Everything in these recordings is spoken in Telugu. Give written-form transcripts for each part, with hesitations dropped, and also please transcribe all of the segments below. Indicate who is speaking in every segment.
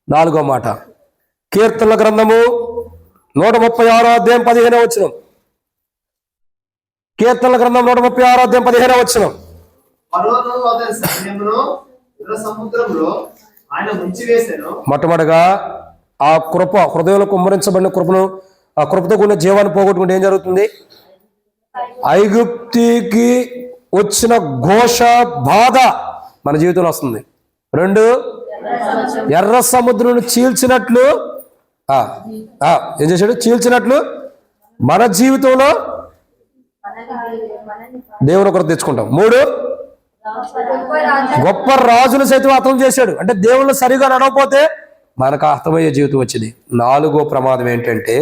Speaker 1: 4వ మాట, కీర్తనల గ్రంథము 136 అధ్యాయం 15వ వచనం. కీర్తనల గ్రంథం 136 అధ్యాయం 15వ వచనం. మొట్టమొదటిగా ఆ కృప, హృదయంలో కుమ్మరించబడిన కృపను, ఆ కృపతో కూడిన జీవాన్ని పోగొట్టుకుంటే ఏం జరుగుతుంది? ఐగుప్తికి వచ్చిన ఘోష, బాధ మన జీవితంలో వస్తుంది. 2, ఎర్ర సముద్రం చీల్చినట్లు ఏం చేశాడు? చీల్చినట్లు మన జీవితంలో దేవుని ఒకరు తెచ్చుకుంటాం. 3, గొప్ప రాజులు సైతం హతం చేశాడు. అంటే దేవుళ్ళు సరిగా నడవపోతే మనకు అర్థమయ్యే జీవితం వచ్చింది. 4వ ప్రమాదం ఏంటంటే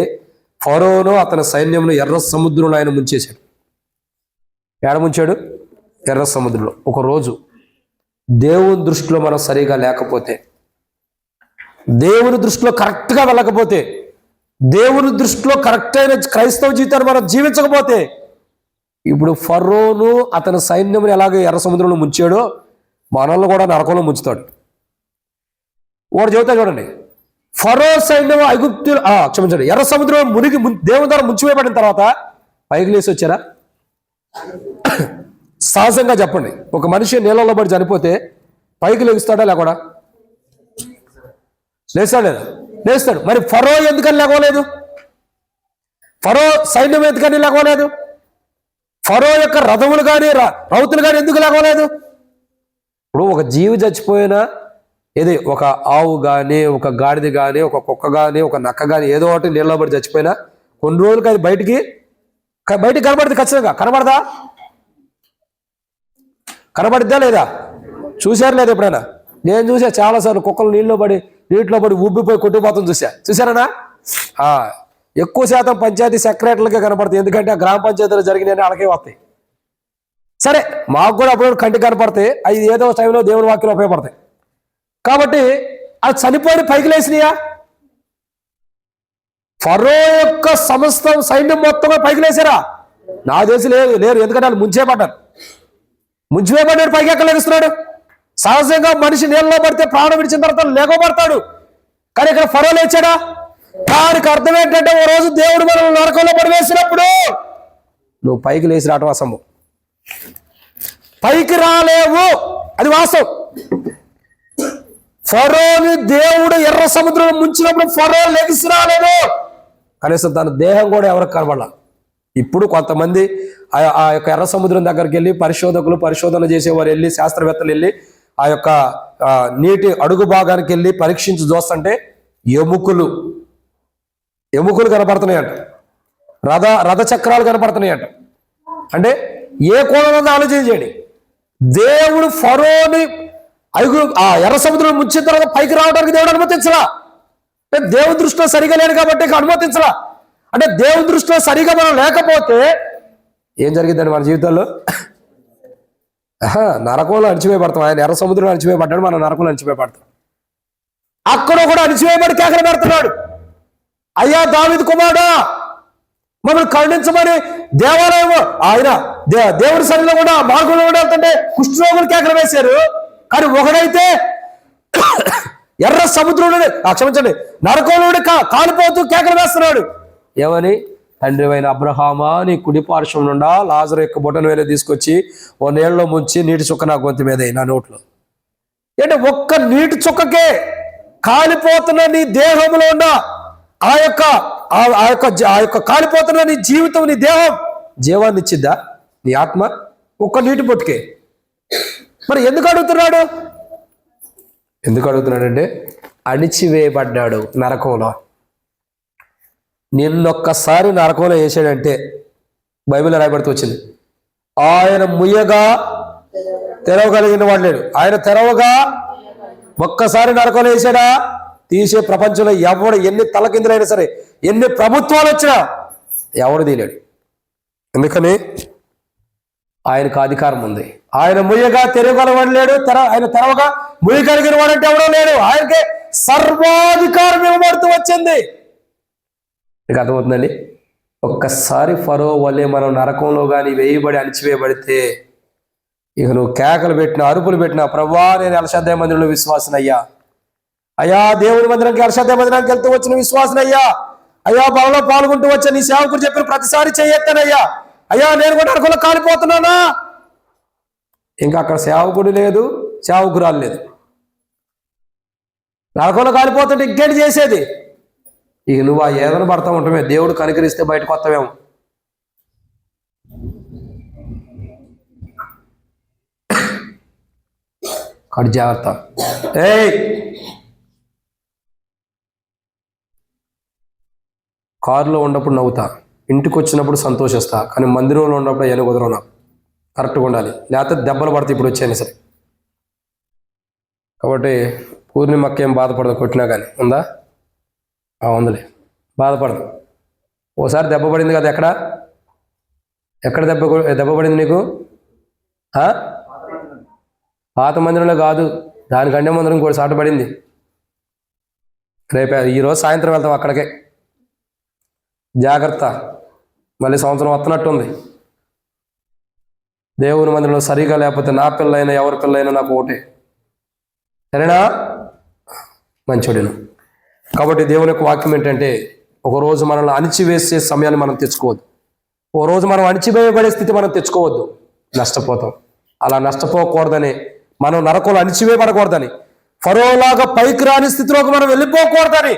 Speaker 1: ఫరోను అతని సైన్యంను ఎర్ర సముద్రంలో ఆయన ముంచేశాడు. ఏడ ముంచాడు? ఎర్ర సముద్రంలో. ఒక రోజు దేవుని దృష్టిలో మనం సరిగా లేకపోతే, దేవుని దృష్టిలో కరెక్ట్గా వెళ్ళకపోతే, దేవుని దృష్టిలో కరెక్ట్ అయిన క్రైస్తవ జీవితాన్ని మనం జీవించకపోతే, ఇప్పుడు ఫరోను అతని సైన్యం ఎలాగో ఎర్ర సముద్రంలో ముంచాడో మనల్ని కూడా నరకంలో ముంచుతాడు. వాడు చెబుతా చూడండి, ఫరో సైన్యం క్షమించండి, ఎర్ర సముద్రం మునిగి దేవుని ద్వారా ముంచివేయబడిన తర్వాత పైకి లేసి వచ్చారా? సహజంగా చెప్పండి, ఒక మనిషి నీళ్ళలో పడి చనిపోతే పైకి లేస్తాడా? లేకుండా లేస్తాడు లేదా? లేస్తాడు. మరి ఫరో ఎందుకని లేకపోలేదు? ఫరో సైన్యం ఎందుకని లేకపోలేదు? ఫరో యొక్క రథములు కానీ రౌతులు కానీ ఎందుకు లేకపోలేదు? ఇప్పుడు ఒక జీవి చచ్చిపోయినా, ఏది ఒక ఆవు కానీ, ఒక గాడిద కానీ, ఒక కుక్క కానీ, ఒక నక్క కానీ, ఏదో ఒకటి నీళ్ళలో పడి చచ్చిపోయినా కొన్ని రోజులకి అది బయటికి కనబడుతుంది. ఖచ్చితంగా కనబడదా? కనబడిద్దా లేదా? చూశారు లేదా ఎప్పుడైనా? నేను చూసా చాలాసార్లు కుక్కలు నీటిలో పడి ఉబ్బిపోయి కొట్టుకుపోతుంది చూసారనా? ఎక్కువ శాతం పంచాయతీ సెక్రటరీలకే కనపడతాయి. ఎందుకంటే ఆ గ్రామ పంచాయతీలో జరిగినాయని వాళ్ళకే వస్తాయి. సరే, మాకు కూడా అప్పుడు కంటికి కనపడతాయి. అవి ఏదో టైంలో దేవుని వాక్యం ఉపయోగపడతాయి. కాబట్టి అది చనిపోయి పైకి లేచినాయా? ఫరో యొక్క సమస్త సైన్యం మొత్తంగా పైకి లేచారా? నా తెలిసి లేరు. ఎందుకంటే వాళ్ళు ముంచివేయబడ్డాడు, పైకి ఎక్కడ లేస్తున్నాడు? సహజంగా మనిషి నీళ్ళలో పడితే ప్రాణం విడిచిన తర్వాత లేకపోబడతాడు. కానీ ఇక్కడ ఫరో లేచాడా? దానికి అర్థం ఏంటంటే ఓ రోజు దేవుడు మనల్ని నరకంలో పడివేసినప్పుడు నువ్వు పైకి లేచి రావటం అసంభవం. పైకి రాలేవు, అది వాస్తవం. ఫరోని దేవుడు ఎర్ర సముద్రం ముంచినప్పుడు ఫరో లెగిసి రాలేదు. కనీసం తన దేహం కూడా ఎవరికి కనబడాల. ఇప్పుడు కొంతమంది ఆ యొక్క ఎర్ర సముద్రం దగ్గరికి వెళ్ళి పరిశోధన చేసేవారు వెళ్ళి, శాస్త్రవేత్తలు వెళ్ళి ఆ యొక్క నీటి అడుగు భాగానికి వెళ్ళి పరీక్షించి చూస్తుంటే ఎముకలు కనపడుతున్నాయంట, రథ చక్రాలు కనపడుతున్నాయంట. అంటే ఏ కోణంలో ఆలోచన చేయండి. దేవుడు ఫరోని ఆ ఎర్ర సముద్రం ముంచిన తర్వాత పైకి రావడానికి దేవుడు అనుమతించలా. అంటే దేవుని దృష్టిలో సరిగా లేడు కాబట్టి అనుమతించలా. అంటే దేవుని దృష్టిలో సరిగా మనం లేకపోతే ఏం జరిగిందండి మన జీవితంలో? నరకంలో అణిచివేయబడతాం. ఆయన ఎర్ర సముద్రంలో అణిచివేయబడ్డాడు, మనం నరకంలో అణిచివేయబడతాం. అక్కడ కూడా అణిచివేయబడి కేకలు పెడుతున్నాడు, అయ్యా దావీదు కుమారుడా మమ్మల్ని కరుణించమని. దేవాలయం ఆయన దేవుడి సన్నిధిలో కూడా మార్గంలో కూడా వెళ్తుంటే కుష్ఠరోగులు కేకలు వేశారు. కానీ ఒకడైతే ఎర్ర సముద్రంలోనే క్షమించండి నరకంలోనే కాలిపోతూ కేకలు వేస్తున్నాడు. ఏమని? తండ్రి అయిన అబ్రహామా, నీ కుడి పార్శ్వం నుండా లాజరు యొక్క బొటన వేలు తీసుకొచ్చి ఓ నీళ్ళలో ముంచి నీటి చుక్క నా గొంతు మీద నా నోట్లో. అంటే ఒక్క నీటి చుక్కకే కాలిపోతున్న నీ దేహంలో ఉన్న ఆ యొక్క కాలిపోతున్న నీ జీవితం, నీ దేహం జీవాన్ని ఇచ్చిద్దా? నీ ఆత్మ ఒక్క నీటి బొట్టుకే. మరి ఎందుకు అడుగుతున్నాడంటే అణిచివేయబడ్డాడు నరకంలో. నిన్నొక్కసారి నరకంలో వేసాడంటే బైబిల్లో రాయబడుతూ వచ్చింది, ఆయన ముయ్యగా తెరవగలిగిన వాడు లేడు. ఆయన తెరవగా ఒక్కసారి నరకంలో వేసాడా? తీసే ప్రపంచంలో ఎవడు ఎన్ని తలకిందులైనా సరే, ఎన్ని ప్రభుత్వాలు వచ్చినా ఎవడు తీయలేడు. ఎందుకని? ఆయనకు అధికారం ఉంది. ఆయన ముయ్యగా తెరవగలవాడు లేడు, ఆయన తెరవగా ముయ్యగలిగిన వాడంటే ఎవడో లేడు. ఆయనకే సర్వాధికారం ఇవ్వబడుతూ వచ్చింది. మీకు అర్థమవుతుందండి? ఒక్కసారి ఫరో వల్లే మనం నరకంలో కానీ వేయబడి అణిచివేయబడితే ఇక నువ్వు కేకలు పెట్టినా, అరుపులు పెట్టినా, ప్రభువా నేను 1,000 మందిలో విశ్వాసనయ్యా, అయ్యా దేవుని మందిరానికి హర్షద మందిరానికి వెళ్తూ వచ్చిన విశ్వాసం అయ్యా, అయ్యా బలలో పాల్గొంటూ వచ్చా నీ సేవకుడు చెప్పిన ప్రతిసారి చెయ్యొత్తానయ్యా, అయ్యా నేను కూడా నరకంలో కాలిపోతున్నానా. ఇంకా అక్కడ సేవకుడు లేదు, సేవకురాలు లేదు, నరకంలో కాలిపోతుంటే ఇంకేంటి చేసేది. ఇక నువ్వు ఆ ఏదైనా పడతా ఉంటామే, దేవుడు కనికరిస్తే బయటకు వస్తావేమో. కడు జాగ్రత్త. కారులో ఉన్నప్పుడు నవ్వుతా, ఇంటికి వచ్చినప్పుడు సంతోషిస్తా, కానీ మందిరంలో ఉన్నప్పుడు ఏను కుదరవు. నాకు కరెక్ట్గా ఉండాలి, లేకపోతే దెబ్బలు పడతాయి. ఇప్పుడు వచ్చాను సరే. కాబట్టి పూర్ణిమక్క ఏం బాధపడదు, కొట్టినా కానీ ఉందా? ఉందిలే, బాధపడదు. ఓసారి దెబ్బ పడింది కదా, ఎక్కడ దెబ్బ పడింది నీకు? పాత మందిరంలో కాదు, దానికంటే మందిరం కూడా సాటు పడింది. రేపు ఈరోజు సాయంత్రం వెళ్తాం అక్కడికే. జాగ్రత్త, మళ్ళీ సంవత్సరం వస్తున్నట్టుంది. దేవుని మందిరంలో సరిగా లేకపోతే నా పిల్లైనా ఎవరి పిల్లైనా నాకు ఒకటే, సరేనా? మంచోడేను. కాబట్టి దేవుని యొక్క వాక్యం ఏంటంటే, ఒకరోజు మనల్ని అణిచివేసే సమయాన్ని మనం తెచ్చుకోవద్దు. ఓ రోజు మనం అణిచివేయబడే స్థితి మనం తెచ్చుకోవద్దు, నష్టపోతాం. అలా నష్టపోకూడదని, మనం నరకంలో అణిచివేయబడకూడదని, ఫరోలాగా పైకి రాని స్థితిలోకి మనం వెళ్ళిపోకూడదని,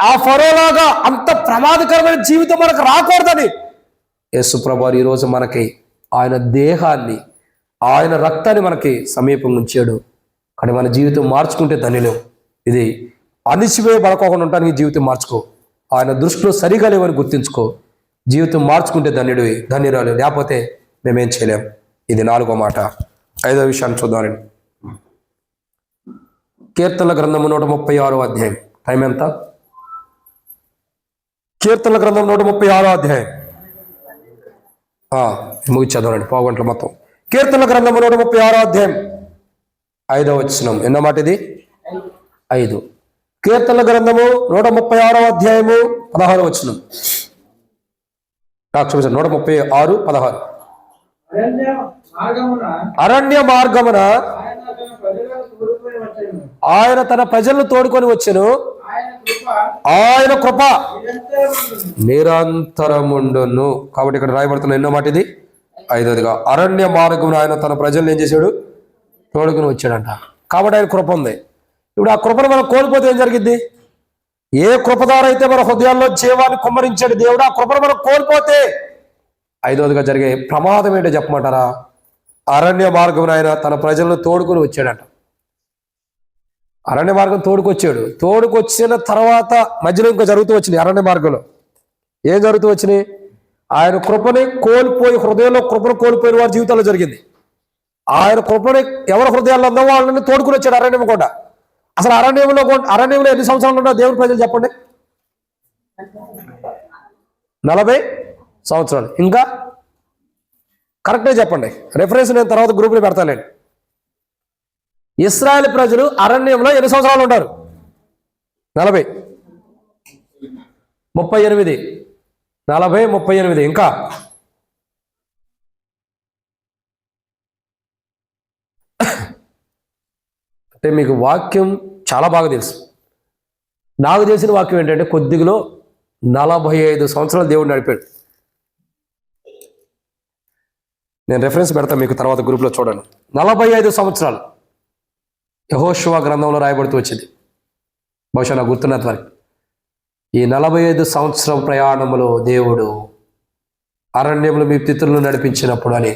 Speaker 1: ఆ ఫరోలాగా అంత ప్రమాదకరమైన జీవితం మనకు రాకూడదని యేసు ప్రభువు ఈరోజు మనకి ఆయన దేహాన్ని, ఆయన రక్తాన్ని మనకి సమీపంగా ఉంచాడు. కానీ మన జీవితం మార్చుకుంటే ధన్యులేం. ఇది అణిచివేయబడకోకుండా ఉండడానికి జీవితం మార్చుకో. ఆయన దృష్టిలో సరిగా లేవని గుర్తించుకో. జీవితం మార్చుకుంటే ధన్యురాలు, లేకపోతే మేమేం చేయలేం. ఇది 4వ మాట. 5వ విషయాన్ని చూద్దామండి. కీర్తనల గ్రంథము 136వ అధ్యాయం. టైం ఎంత? కీర్తనల గ్రంథం 136వ అధ్యాయం ముగిచ్చేద్దామండి, పావుగంటలు మొత్తం. కీర్తనల గ్రంథము 136వ అధ్యాయం 5వ వచనం. ఎన్నో మాట ఇది? 5. కీర్తనల గ్రంథము 136వ అధ్యాయము 16వ వచనం. 136:16. అరణ్య మార్గమున ఆయన తన ప్రజలను తోడుకొని వచ్చెను, ఆయన కృప నిరంతరముండును. కాబట్టి ఇక్కడ రాయబడుతున్న ఎన్నో మాట ఇది? 5వదిగా. అరణ్య మార్గమున ఆయన తన ప్రజలను ఏం చేశాడు? తోడుకొని వచ్చాడంట. కాబట్టి ఆయన కృప ఉంది. ఇప్పుడు ఆ కృపను మనం కోల్పోతే ఏం జరిగింది? ఏ కృప ద్వారా అయితే మన హృదయాల్లో జీవాన్ని కుమ్మరించాడు దేవుడు, ఆ కృపను మనం కోల్పోతే 5వదిగా జరిగే ప్రమాదం ఏంటో చెప్పమంటారా? అరణ్య మార్గమున ఆయన తన ప్రజలను తోడుకొని వచ్చాడంట. అరణ్య మార్గం తోడుకొచ్చిన తర్వాత మధ్యలో ఇంకా జరుగుతూ వచ్చినాయి. అరణ్య మార్గంలో ఏం జరుగుతూ వచ్చినాయి? ఆయన కృపని కోల్పోయి, హృదయంలో కృపను కోల్పోయిన వారి జీవితాల్లో జరిగింది. ఆయన కృపని ఎవరి హృదయాల్లో ఉందో వాళ్ళని తోడుకుని వచ్చాడు అరణ్యం కూడా. అసలు అరణ్యంలో ఎన్ని సంవత్సరాలు ఉన్నా దేవుని ప్రజలు చెప్పండి? 40 సంవత్సరాలు. ఇంకా కరెక్ట్గా చెప్పండి, రెఫరెన్స్ నేను తర్వాత గ్రూప్లో పెడతానండి. ఇశ్రాయేల్ ప్రజలు అరణ్యంలో ఎన్ని సంవత్సరాలు ఉంటారు? 40, 38. 40, 38. ఇంకా అంటే మీకు వాక్యం చాలా బాగా తెలుసు. నాకు తెలిసిన వాక్యం ఏంటంటే, కొద్దిగలో 45 సంవత్సరాలు దేవుడు నడిపాడు. నేను రెఫరెన్స్ పెడతాను మీకు తర్వాత గ్రూప్లో చూడండి. 45 సంవత్సరాలు యెహోషువ గ్రంథంలో రాయబడుతూ వచ్చింది. బహుశా నాకు గుర్తున్నంత వరకు ఈ 45 సంవత్సరం ప్రయాణంలో దేవుడు అరణ్యంలో మీ పితరులను నడిపించినప్పుడు అని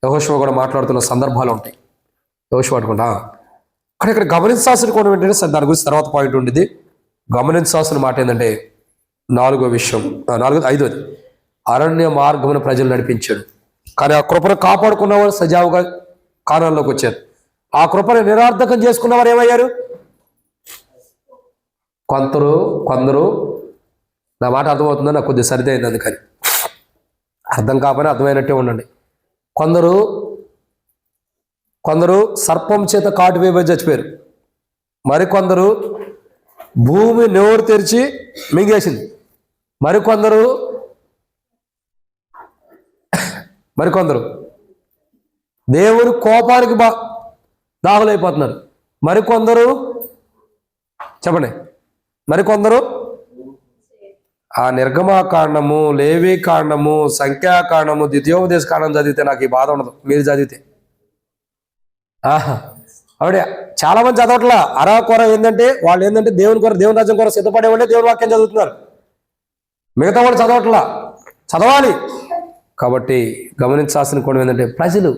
Speaker 1: యెహోషువ కూడా మాట్లాడుతున్న సందర్భాలు ఉంటాయి. యెహోషువ అనుకుంటా కానీ ఇక్కడ గమనించాల్సిన కోణం ఏంటంటే, దాని గురించి తర్వాత పాయింట్ ఉండేది. గమనించాల్సిన మాట ఏంటంటే, 4వ విషయం, 5వది అరణ్య మార్గమున ప్రజలు నడిపించాడు. కానీ ఆ కృపను కాపాడుకున్నవారు సజావుగా కానాల్లోకి వచ్చారు. ఆ కృపను నిరార్థకం చేసుకున్నవారు ఏమయ్యారు? కొందరు నా మాట అర్థమవుతుందో నాకు కొద్దిగా సరిది అయింది, అందుకని అర్థం కాకపోయినా అర్థమైనట్టే ఉండండి. కొందరు సర్పం చేత కాటు వేయబడి చచ్చిపోయారు. మరికొందరు భూమి నోరు తెరిచి మింగేసింది. మరికొందరు దేవుని కోపానికి దాహులైపోతున్నారు. మరికొందరు చెప్పండి. మరికొందరు ఆ నిర్గమాకాండము, లేవి కాండము, సంఖ్యాకాండము, ద్వితీయోపదేశ కాండం చదివితే నాకు ఈ బాధ ఉండదు. మీరు చదివితే ఆవిడే చాలా మంది చదవట్లా. అరాకొర ఏంటంటే వాళ్ళు ఏంటంటే దేవుని కొర, దేవుని రాజ్యం కొర సిద్ధపడేవాళ్ళే దేవుని వాక్యం చదువుతున్నారు. మిగతా వాళ్ళు చదవట్లా. చదవాలి. కాబట్టి గమనించాల్సిన కోణం ఏంటంటే ప్రజలు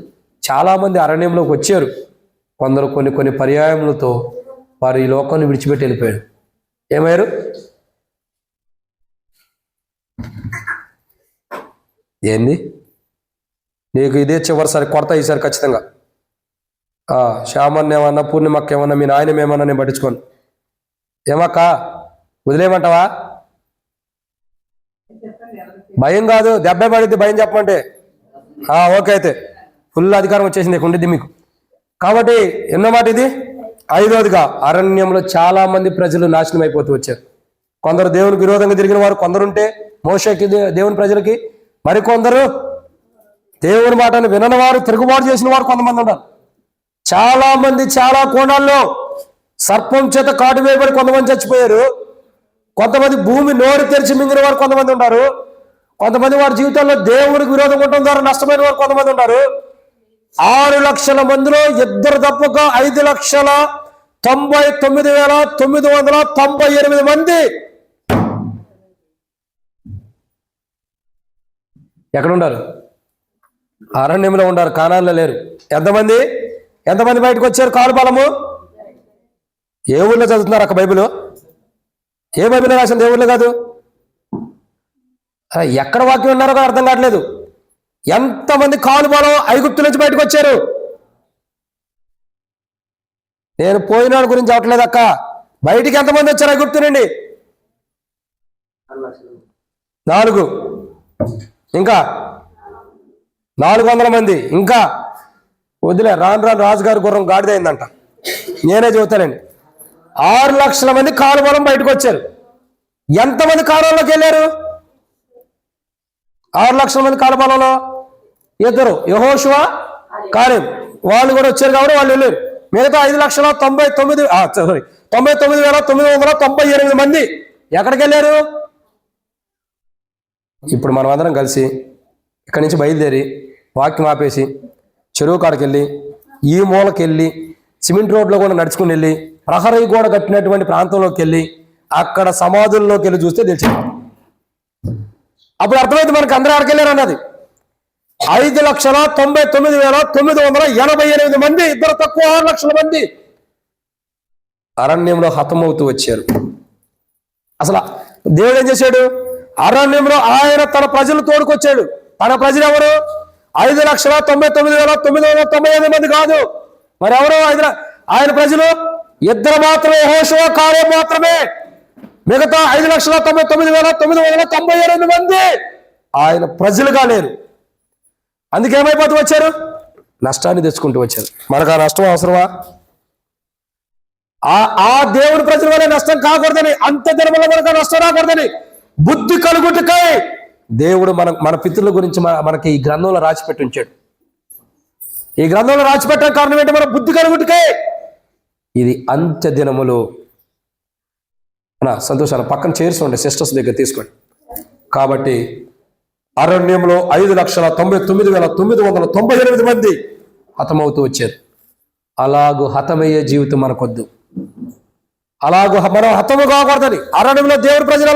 Speaker 1: చాలామంది అరణ్యంలోకి వచ్చారు. కొందరు కొన్ని పర్యాయములతో వారు ఈ లోకాన్ని విడిచిపెట్టి వెళ్ళిపోయారు. ఏమయ్యారు? ఏంది నీకు ఇదే చివరిసారి కొడతా, ఈసారి ఖచ్చితంగా. శ్యామన్న ఏమన్నా, పూర్ణిమక్క ఏమన్నా, మీ నాయన ఏమన్నా నేను పట్టించుకోను. ఏమక్క వదిలేయమంటావా? భయం కాదు, దెబ్బ పడిద్ది భయం చెప్పమంటే. ఓకే, అయితే ఫుల్ అధికారం వచ్చేసింది ఉండిద్ది మీకు. కాబట్టి ఎన్నో మాట ఇది? 5వదిగా అరణ్యంలో చాలా మంది ప్రజలు నాశనం అయిపోతూ వచ్చారు. కొందరు దేవునికి విరోధంగా తిరిగిన వారు కొందరుంటే మోషేకి, దేవుని ప్రజలకి, మరికొందరు దేవుని మాటను వినని వారు, తిరుగుబాటు చేసిన వారు కొంతమంది ఉన్నారు. చాలా మంది చాలా కోణాల్లో సర్పం చేత కాటు వేయబడి కొంతమంది చచ్చిపోయారు. కొంతమంది భూమి నోరు తెరిచి మింగిన వారు కొంతమంది ఉన్నారు. కొంతమంది వారి జీవితంలో దేవునికి విరోధం ఉండటం ద్వారా నష్టమైన వారు కొంతమంది ఉన్నారు. 6 లక్షల మందిలో 2 తప్పక 5,99,998 మంది ఎక్కడుండారు? అరణ్యంలో ఉండారు, కానాల్లో లేరు. ఎంతమంది బయటకు వచ్చారు? కాలు బలము. ఏ ఊళ్ళో చదువుతున్నారు అక్క బైబిల్? ఏ బైబిల్ రాసింది? ఏ ఊళ్ళో కాదు. ఎక్కడ వాక్యం ఉన్నారో కూడా అర్థం కావట్లేదు. ఎంతమంది కాలు బలం ఐగుప్తు నుంచి బయటకు వచ్చారు? నేను పోయినాడు గురించి అవట్లేదు అక్క. బయటికి ఎంతమంది వచ్చారు ఐగుప్తు నుండి? 4. ఇంకా 400 మంది. ఇంకా వదిలే, రాను రాజుగారి గుర్రం గాడిదైందంట. నేనే చెబుతానండి. 6 లక్షల మంది కాలు బలం బయటకు వచ్చారు. ఎంతమంది కాలంలోకి వెళ్ళారు? 6 లక్షల మంది కాలు బలంలో 2, యెహోషువ, కాలేబు, వాళ్ళు కూడా వచ్చారు కాబట్టి వాళ్ళు వెళ్ళారు. మిగతా 5,99,998 మంది ఎక్కడికి వెళ్ళారు? ఇప్పుడు మనం అందరం కలిసి ఇక్కడి నుంచి బయలుదేరి వాక్యం ఆపేసి చెరువు కాడికి వెళ్ళి, ఈ మూలకి వెళ్ళి, సిమెంట్ రోడ్లో కూడా నడుచుకుని వెళ్ళి, ప్రహరీ గోడ కట్టినటువంటి ప్రాంతంలోకి వెళ్ళి, అక్కడ సమాధుల్లోకి వెళ్ళి చూస్తే తెలిసింది. అప్పుడు అర్థమైంది మనకు అందరూ ఆడికి వెళ్ళారు అన్నది. 5,99,988 మంది, 2 తక్కువ 6 లక్షల మంది అరణ్యంలో హతమవుతూ వచ్చారు. అసలు దేవుడు ఏం చేశాడు? అరణ్యంలో ఆయన తన ప్రజలు తోడుకొచ్చాడు. తన ప్రజలు ఎవరు? 5,99,998 మంది కాదు. మరి ఎవరు ఆయన ప్రజలు? 2 మాత్రమే, యెహోషువ, కాలేబు మాత్రమే. మిగతా 5,99,998 మంది ఆయన ప్రజలుగా లేరు. అందుకేమైపోతూ వచ్చారు? నష్టాన్ని తెచ్చుకుంటూ వచ్చారు. మనకు ఆ నష్టం అవసరమా? ఆ దేవుని ప్రజల వల్ల నష్టం కాకూడదని, అంత దినముల మనకు నష్టం రాకూడదని బుద్ధి కలుగుటకై దేవుడు మన పితృల గురించి మనకి ఈ గ్రంథంలో రాసిపెట్టి ఉంచాడు. ఈ గ్రంథంలో రాసిపెట్టడం కారణం ఏంటి? మన బుద్ధి కలుగుటకై. ఇది అంత్య దినములు. సంతోషాలు పక్కన చేర్చుకోండి, సిస్టర్స్ దగ్గర తీసుకోండి. కాబట్టి అరణ్యంలో 5,99,998 మంది హతమవుతూ వచ్చారు. అలాగూ హతమయ్యే జీవితం మనకొద్దు. అలాగూ మనం హతము కాకూడదని అరణ్యంలో దేవుని ప్రజల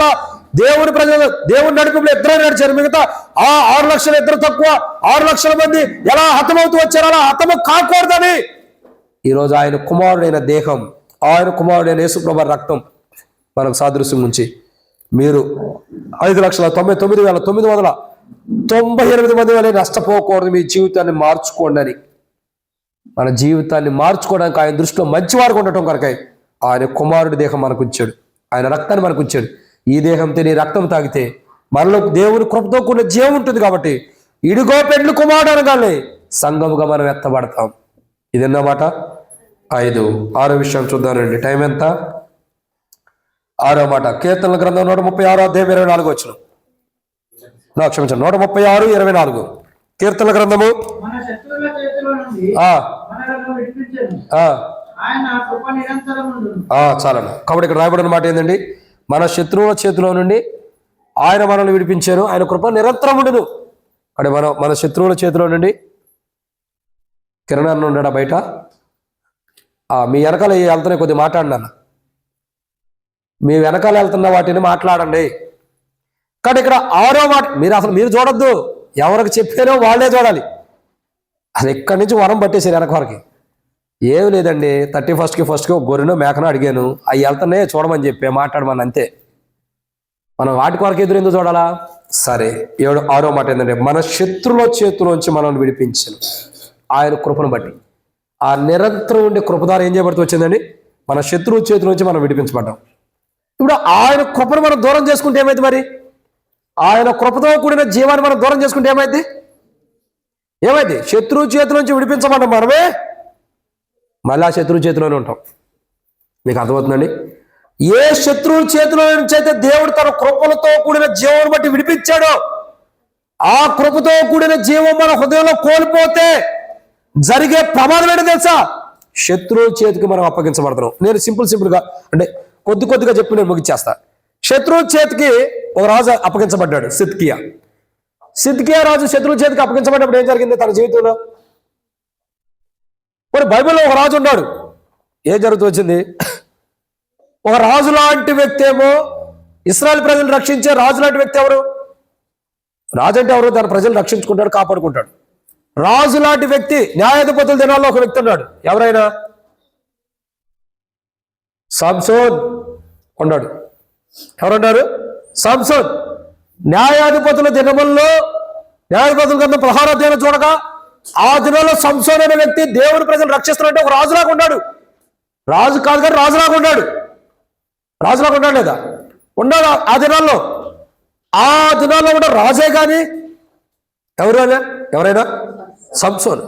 Speaker 1: దేవుని నడిపిలో 2 నడిచారు. మిగతా 6 లక్షల 2 తక్కువ 6 లక్షల మంది ఎలా హతమవుతూ వచ్చారు? అలా హతము కాకూడదని ఈరోజు ఆయన కుమారుడైన దేహం, ఆయన కుమారుడైన యేసుప్రభు రక్తం మనకు సాదృశ్యం నుంచి మీరు 5,99,998 మంది వల్ల నష్టపోకూడదు. మీ జీవితాన్ని మార్చుకోండి అని, మన జీవితాన్ని మార్చుకోవడానికి ఆయన దృష్టిలో మంచివారు ఉండటం కొరకై ఆయన కుమారుడి దేహం మనకు ఇచ్చాడు. ఆయన రక్తాన్ని మనకు ఇచ్చాడు. ఈ దేహం తిని రక్తం తాగితే మనలో దేవుని కృపతో కూడిన జీవం ఉంటుంది. కాబట్టి ఇడుగో పెండ్లి కుమారుడు అనగానే సంఘముగా మనం ఎత్తబడతాం. ఇదన్నమాట. 5. 6వ విషయం చూద్దానండి. టైం ఎంత? 6వ మాట కీర్తనల గ్రంథం 136 అధ్యాయం 24 వచనం. క్షమించండి, 136, 24 కీర్తనల గ్రంథము. చాలండి. కాబట్టి ఇక్కడ రాయబడిన మాట ఏంటండి? మన శత్రువుల చేతిలో నుండి ఆయన మనల్ని విడిపించారు, ఆయన కృప నిరంతరం ఉండును. అంటే మన శత్రువుల చేతిలో నుండి కిరణ్ అన్న ఉన్నాడా బయట? మీ వెనకాల వెళ్తున్నాయి, కొద్దిగా మాట్లాడినా. మీ వెనకాల వెళ్తున్న వాటిని మాట్లాడండి. కానీ ఇక్కడ 6వ మాట మీరు చూడొద్దు, ఎవరికి చెప్పారో వాళ్ళే చూడాలి. అది ఇక్కడి నుంచి వరం పట్టేసారు వెనక వరకు. ఏమి లేదండి, 31st ఒక గొర్రెను మేకను అడిగాను, అవి వెళ్తున్నాయి చూడమని చెప్పి మాట్లాడమని, అంతే. మనం వాటి కొరకు ఎందుకు చూడాలా? సరే, 6వ మాట ఏంటంటే మన శత్రువుల చేతిలోంచి మనల్ని విడిపించను ఆయన కృపను బట్టి. ఆ నిరంతరం ఉండే కృప ఏం చేయబడుతూ వచ్చిందండి? మన శత్రువు చేతి నుంచి మనం విడిపించబడ్డాం. ఇప్పుడు ఆయన కృపను మనం దూరం చేసుకుంటే ఏమైంది? మరి ఆయన కృపతో కూడిన జీవాన్ని మనం దూరం చేసుకుంటే ఏమైంది? శత్రువు చేతి నుంచి విడిపించబడ్డాం మనమే, మళ్ళీ ఆ శత్రువు చేతిలోనే ఉంటాం. మీకు అర్థమవుతుందండి? ఏ శత్రువు చేతిలో నుంచి అయితే దేవుడు తన కృపలతో కూడిన జీవం బట్టి విడిపించాడో, ఆ కృపతో కూడిన జీవం మన హృదయంలో కోల్పోతే జరిగే ప్రమాదం ఏంటో తెలుసా? శత్రువు చేతికి మనం అప్పగించబడతాం. నేను సింపుల్గా అంటే కొద్దిగా చెప్పి నేను ముగిచ్చేస్తా. శత్రువు చేతికి ఒక రాజు అప్పగించబడ్డాడు, సిద్కియా రాజు శత్రువు చేతికి అప్పగించబడ్డప్పుడు ఏం జరిగింది తన జీవితంలో? మరి బైబిల్లో ఒక రాజు ఉన్నాడు. ఏం జరుగుతూ వచ్చింది? ఒక రాజు లాంటి వ్యక్తి ఏమో ఇశ్రాయేల్ ప్రజలు రక్షించే రాజు లాంటి వ్యక్తి ఎవరు? రాజు అంటే ఎవరు? తన ప్రజలు రక్షించుకుంటాడు, కాపాడుకుంటాడు. రాజు లాంటి వ్యక్తి న్యాయాధిపతుల దినాల్లో ఒక వ్యక్తి ఉన్నాడు. ఎవరైనా? సంసోన్ ఉన్నాడు. ఎవరున్నారు? సంసోన్. న్యాయాధిపతుల దినముల్లో న్యాయాధిపతుల కింద 16వ అధ్యాయం చూడగా ఆ దినంలో సంసోన్ అనే వ్యక్తి దేవుని ప్రజలు రక్షిస్తున్నట్టు ఒక రాజులాగా ఉన్నాడు. రాజు కాదు కానీ రాజులాగా ఉన్నాడు. లేదా? ఉన్నాడు ఆ దినాల్లో. ఆ దినాల్లో కూడా రాజే కానీ ఎవరైనా సంసోన్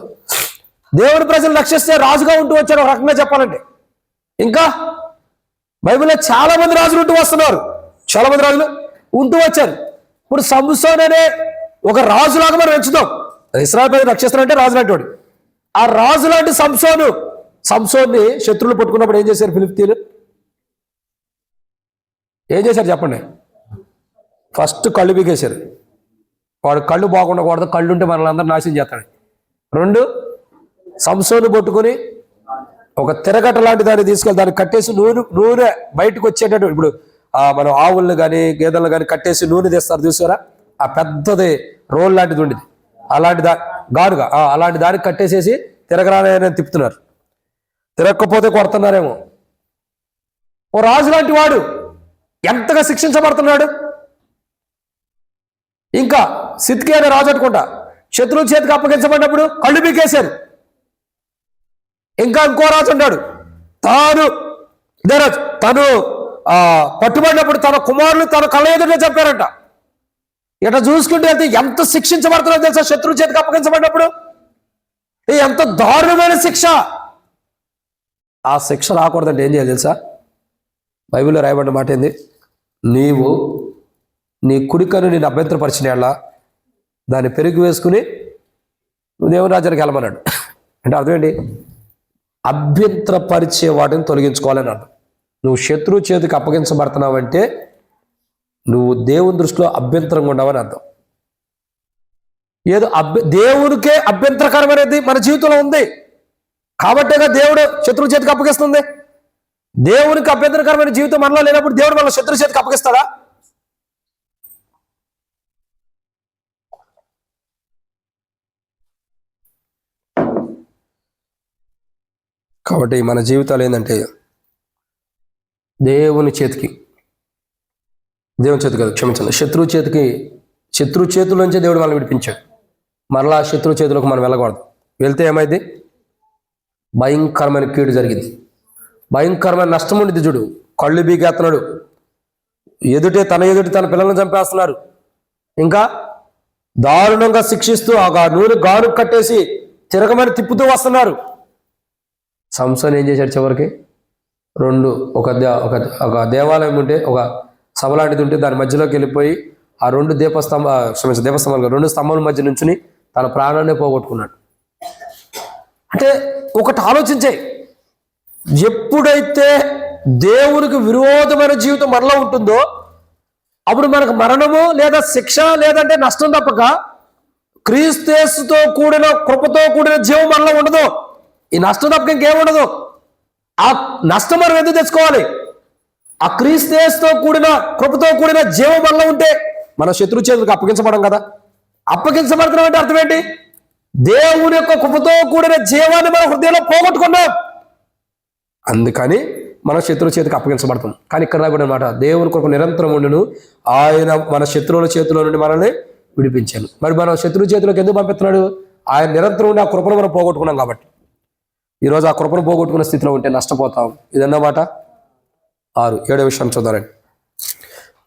Speaker 1: దేవుని ప్రజలు రక్షిస్తే రాజుగా ఉంటూ వచ్చాడు, ఒక రకంగా చెప్పాలంటే. ఇంకా బైబిల్లో చాలా మంది రాజులు ఉంటూ వస్తున్నారు, చాలా మంది రాజులు ఉంటూ వచ్చారు. ఇప్పుడు సంసోన్ అనే ఒక రాజులాగా మనం ఎంచుతాం. ఇశ్రాయేలు ప్రజలు రక్షిస్తారంటే రాజు లాంటి వాడు. ఆ రాజు లాంటి సంసోన్ని శత్రువులు పట్టుకున్నప్పుడు ఏం చేశారు ఫిలిష్తీయులు? ఏం చేశారు చెప్పండి? ఫస్ట్ కళ్ళు పీకేశారు. వాడు కళ్ళు బాగుండకూడదు, కళ్ళు ఉంటే మనల్ని అందరూ నాశనం చేస్తాడు. 2, సంసోను పట్టుకొని ఒక తిరగట లాంటి దాన్ని తీసుకెళ్ళి దాన్ని కట్టేసి నూనె బయటకు వచ్చేటట్టు, ఇప్పుడు మనం ఆవులను కానీ గేదెలను కానీ కట్టేసి నూనె తీస్తారు చూసారా? ఆ పెద్దది రోల్ లాంటిది ఉండేది, అలాంటి గాడుగా అలాంటి దానికి కట్టేసేసి తిరగరాని తిప్పుతున్నారు. తిరగకపోతే కొడుతున్నారేమో. ఓ రాజు లాంటి వాడు ఎంతగా శిక్షించబడుతున్నాడు. ఇంకా సిద్కియా అనే రాజు అనుకుంటా శత్రువు చేతికి అప్పగించబడినప్పుడు కళ్ళు పీకేశారు. ఇంకా ఇంకో రాజు ఉన్నాడు, తను పట్టుబడినప్పుడు తన కుమారులు తన కళ్ళ ఎదుటే చెప్పారంట. ఇట్లా చూసుకుంటే అయితే ఎంత శిక్షించబడుతుందో తెలుసా? శత్రువు చేతికి అప్పగించబడినప్పుడు ఎంత దారుణమైన శిక్ష. ఆ శిక్ష రాకూడదంటే ఏం చేయాలి తెలుసా? బైబిల్లో రాయబడిన మాట ఏంది? నీవు నీ కుడికను నేను అభ్యంతరపరిచిన దాన్ని పెరుగు వేసుకుని నువ్వు దేవుని రాజ్యానికి వెళ్ళమన్నాడు. అంటే అర్థం ఏంటి? అభ్యంతరపరిచే వాటిని తొలగించుకోవాలని అర్థం. నువ్వు శత్రువు చేతికి అప్పగించబడుతున్నావంటే నువ్వు దేవుని దృష్టిలో అభ్యంతరంగా ఉండవని అర్థం. ఏదో దేవునికే అభ్యంతరకరమైనది మన జీవితంలో ఉంది కాబట్టేగా దేవుడు శత్రువు చేతికి అప్పగిస్తుంది. దేవునికి అభ్యంతరకరమైన జీవితం మనలో లేనప్పుడు దేవుడు మన శత్రువు చేతికి అప్పగిస్తాడా? కాబట్టి మన జీవితాలు ఏంటంటే దేవుని చేతికి కాదు, క్షమించండి, శత్రువు చేతుల్లోంచే దేవుడు మనల్ని విడిపించాడు. మరలా శత్రువు చేతులకు మనం వెళ్ళకూడదు. వెళ్తే ఏమైంది? భయంకరమైన కీడు జరిగింది, భయంకరమైన నష్టం ఉండింది. చూడు, కళ్ళు బీగేస్తున్నాడు, తన ఎదుటి తన పిల్లలను చంపేస్తున్నారు, ఇంకా దారుణంగా శిక్షిస్తూ ఆ నూనె గాను కట్టేసి తిరగమని తిప్పుతూ వస్తున్నారు. సంసోన్ ఏం చేశాడు? చివరికి ఒక దేవాలయం ఉంటే, ఒక సభ లాంటిది ఉంటే దాని మధ్యలోకి వెళ్ళిపోయి ఆ 2 దీపస్తంభాలు 2 స్తంభాల మధ్య నుంచుని తన ప్రాణాన్ని పోగొట్టుకున్నాడు. అంటే ఒకటి ఆలోచించే, ఎప్పుడైతే దేవునికి విరోధమైన జీవితం మనలో ఉంటుందో అప్పుడు మనకు మరణము లేదా శిక్ష లేదంటే నష్టం తప్పక క్రీస్తుతో కూడిన కృపతో కూడిన జీవం మనలో ఉండదు. ఈ నష్టం తప్పక ఇంకేముండదు. ఆ నష్టం మనం ఎందుకు తెచ్చుకోవాలి? ఆ క్రీస్తుతో కూడిన కృపతో కూడిన జీవం మనలో ఉంటే మన శత్రు చేతులకు అప్పగించబడం కదా. అప్పగించబడుతున్నాం అంటే అర్థం ఏంటి? దేవుని యొక్క కృపతో కూడిన జీవాన్ని మన హృదయంలో పోగొట్టుకున్నాం, అందుకని మన శత్రువు చేతికి అప్పగించబడతాం. కానీ ఇక్కడ కూడా మాట, దేవుని కొరకు నిరంతరం ఉండును, ఆయన మన శత్రువుల చేతిలో నుండి మనల్ని విడిపించాను. మరి మనం శత్రువు చేతిలోకి ఎందుకు పంపిస్తున్నాడు? ఆయన నిరంతరం ఉండి ఆ కృపను మనం పోగొట్టుకున్నాం కాబట్టి. ఈరోజు ఆ కృపను పోగొట్టుకున్న స్థితిలో ఉంటే నష్టపోతాం. ఇదన్నమాట. 6, 7 విషయం చూద్దారండి.